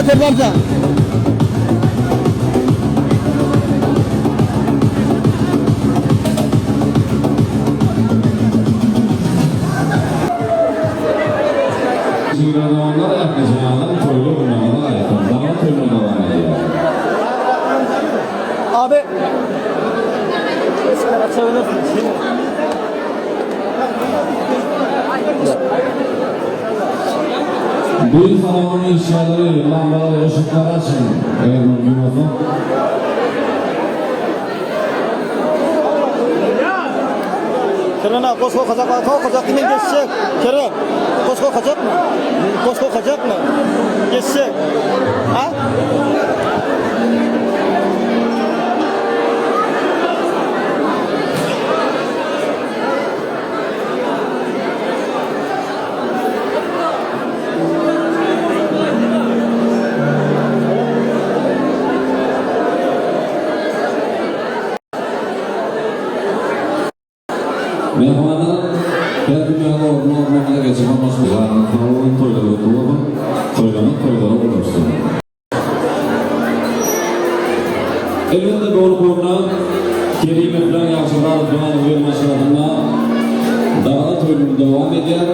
Zaten varca. Sığırlarına yaklaşanlar toylu bulmamalı ayaklarından toylu devam ediyor. Abi. Eskiler açabilirsin. Bir salonun inşaatları, lambaları, ışıkları açın. Eğer mümkün olsa. Kerem koşko kaçak var. Kaçak kimin geçecek? Kerem. Koşko kaçak mı? Koşko kaçak mı? Geçecek. Ha? Mehmanlar her dünyada olmamada geçen başlıklarının tavuğun toyları doğru, toyları olursun. Elbette doğru konuda kelime falan yaşlılar falan uyarmaşlarına daha toyları devam eder.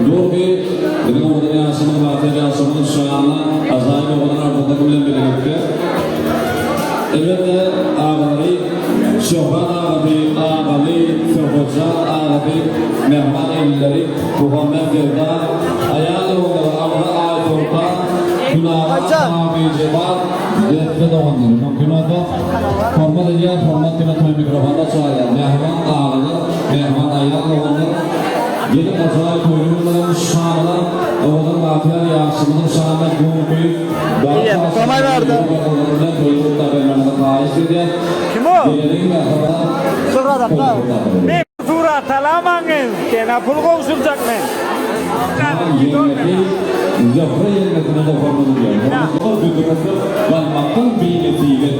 Doğru bir benim oğlan yaşamın, vatiyat yaşamın şu anda azayla olan ardında bilen birlikte. Elbette ağabey, şöhret ağabey, Ferhoca ağabey, mehman evlileri, Muhammed Gerda, ayağlı onları avra ayet-orta, günahı ağabeyce var, yetki doğanları. Mümkün oldu, format ediyor, format yine toy mikrofonda çağırıyor. Mehman ağabey, mehman ayağlı onları, gelip acayip oyunların şanına, oğlum mafya yaşamının şanına büyük Tamam vardı. Kim o? Şurada da. Ne tura talamanın kena pul komşulacak ne? Zafra yerine de formalı diyor. Formalı bir durası var. Maktan bir netice